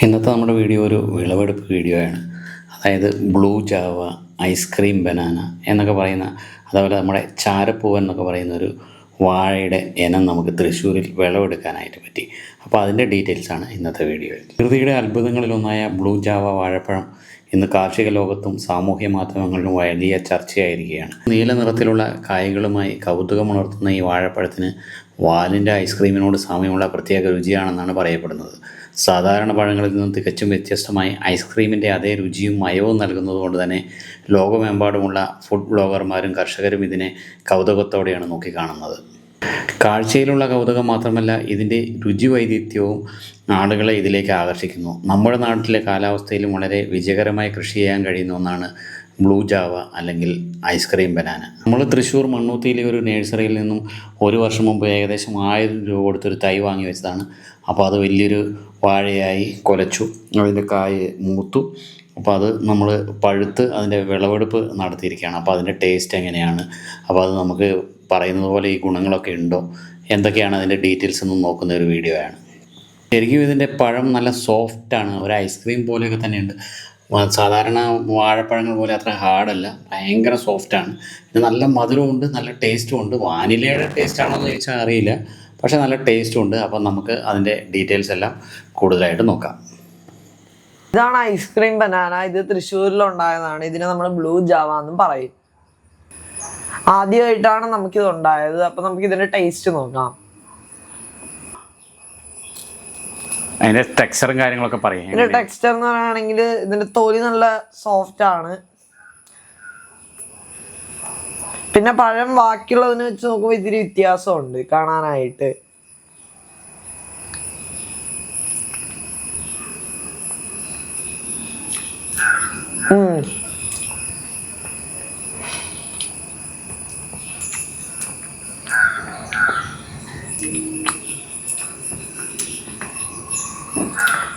ഇന്നത്തെ നമ്മുടെ വീഡിയോ ഒരു വിളവെടുപ്പ് വീഡിയോയാണ്. അതായത് ബ്ലൂ ജാവ, ഐസ്ക്രീം ബനാന എന്നൊക്കെ പറയുന്ന, അതുപോലെ നമ്മുടെ ചാരപ്പൂവൻ എന്നൊക്കെ പറയുന്ന ഒരു വാഴയുടെ ഇനം നമുക്ക് തൃശ്ശൂരിൽ വിളവെടുക്കാനായിട്ട് പറ്റി. അപ്പോൾ അതിൻ്റെ ഡീറ്റെയിൽസാണ് ഇന്നത്തെ വീഡിയോയിൽ. പ്രകൃതിയുടെ അത്ഭുതങ്ങളിലൊന്നായ ബ്ലൂ ജാവ വാഴപ്പഴം ഇന്ന് കാർഷിക ലോകത്തും സാമൂഹ്യ മാധ്യമങ്ങളിലും വലിയ ചർച്ചയായിരിക്കുകയാണ്. നീല നിറത്തിലുള്ള കായകളുമായി കൗതുകമുണർത്തുന്ന ഈ വാഴപ്പഴത്തിന് വാലിൻ്റെ ഐസ്ക്രീമിനോട് സാമ്യമുള്ള പ്രത്യേക രുചിയാണെന്നാണ് പറയപ്പെടുന്നത്. സാധാരണ പഴങ്ങളിൽ നിന്നും തികച്ചും വ്യത്യസ്തമായി ഐസ്ക്രീമിൻ്റെ അതേ രുചിയും മയവും നൽകുന്നതുകൊണ്ട് തന്നെ ലോകമെമ്പാടുമുള്ള ഫുഡ് ബ്ലോഗർമാരും കർഷകരും ഇതിനെ കൗതുകത്തോടെയാണ് നോക്കിക്കാണുന്നത്. കാഴ്ചയിലുള്ള കൗതുകം മാത്രമല്ല, ഇതിൻ്റെ രുചി വൈവിധ്യവും ആളുകളെ ഇതിലേക്ക് ആകർഷിക്കുന്നു. നമ്മുടെ നാട്ടിലെ കാലാവസ്ഥയിലും വളരെ വിജയകരമായി കൃഷി ചെയ്യാൻ കഴിയുന്ന ഒന്നാണ് ബ്ലൂ ജാവ അല്ലെങ്കിൽ ഐസ്ക്രീം ബനാന. നമ്മൾ തൃശ്ശൂർ മണ്ണൂത്തിയിലെ ഒരു നഴ്സറിയിൽ നിന്നും ഒരു വർഷം മുമ്പ് ഏകദേശം 1000 രൂപ കൊടുത്തൊരു തൈ വാങ്ങി വെച്ചതാണ്. അപ്പോൾ അത് വലിയൊരു വാഴയായി കൊലച്ചു, അതിൻ്റെ കായ് മൂത്തു. അപ്പോൾ അത് നമ്മൾ പഴുത്ത് അതിൻ്റെ വിളവെടുപ്പ് നടത്തിയിരിക്കുകയാണ്. അപ്പോൾ അതിൻ്റെ ടേസ്റ്റ് എങ്ങനെയാണ്, അപ്പോൾ അത് നമുക്ക് പറയുന്നത് പോലെ ഈ ഗുണങ്ങളൊക്കെ ഉണ്ടോ, എന്തൊക്കെയാണ് അതിൻ്റെ ഡീറ്റെയിൽസ് എന്നും നോക്കുന്ന ഒരു വീഡിയോ ആണ്. ശരിക്കും ഇതിൻ്റെ പഴം നല്ല സോഫ്റ്റാണ്, ഒരു ഐസ്ക്രീം പോലെയൊക്കെ തന്നെയുണ്ട്. സാധാരണ വാഴപ്പഴങ്ങൾ പോലെ അത്ര ഹാർഡല്ല, ഭയങ്കര സോഫ്റ്റാണ്. ഇത് നല്ല മധുരമുണ്ട്, നല്ല ടേസ്റ്റും ഉണ്ട്. വാനിലയുടെ ടേസ്റ്റ് ആണോ എന്ന് ചോദിച്ചാൽ അറിയില്ല, പക്ഷേ നല്ല ടേസ്റ്റും ഉണ്ട്. അപ്പം നമുക്ക് അതിൻ്റെ ഡീറ്റെയിൽസ് എല്ലാം കൂടുതലായിട്ട് നോക്കാം. ഇതാണ് ഐസ്ക്രീം ബനാന. ഇത് തൃശ്ശൂരിലുണ്ടായതാണ്. ഇതിനെ നമ്മൾ ബ്ലൂ ജാവ എന്നും പറയും. ആദ്യമായിട്ടാണ് നമുക്കിത് ഉണ്ടായത്. അപ്പം നമുക്ക് ഇതിൻ്റെ ടേസ്റ്റ് നോക്കാം. അതിൻ്റെ ടെക്സ്ചറും കാര്യങ്ങളൊക്കെ പറയും. ഇതിൻ്റെ ടെക്സ്ചർ എന്ന് പറയുകയാണെങ്കിൽ ഇതിൻ്റെ തൊലി നല്ല സോഫ്റ്റ് ആണ്. പിന്നെ പഴം ബാക്കിയുള്ളതിനെ വെച്ച് നോക്കുമ്പോൾ ഇത്തിരി വ്യത്യാസമുണ്ട് കാണാനായിട്ട്.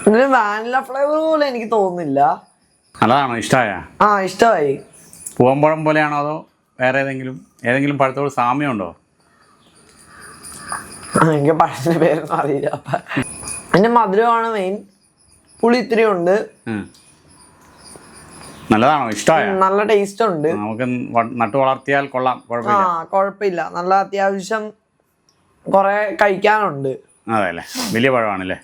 ഇതിന് വാനില ഫ്ലേവർ പോലെ എനിക്ക് തോന്നുന്നില്ല. നല്ലതാണോ? ഇഷ്ടമായ? ഇഷ്ടമായി. പൂവമ്പഴം പോലെയാണോ അതോ വേറെ ഏതെങ്കിലും പഴത്തോട് സാമ്യമുണ്ടോ? എനിക്ക് പഴത്തിൻ്റെ പേരൊന്നും അറിയില്ല. അപ്പം അതിൻ്റെ മധുരമാണ് മെയിൻ. പുളി ഇത്തിരി ഉണ്ട്. നല്ലതാണോ? ഇഷ്ടമായ? നല്ല ടേസ്റ്റ് ഉണ്ട്. നമുക്ക് നട്ടു വളർത്തിയാൽ കൊള്ളാം. കുഴപ്പമില്ല. നല്ല അത്യാവശ്യം കുറെ കഴിക്കാനുണ്ട്. അതെ അല്ലേ, വലിയ പഴമാണല്ലേ.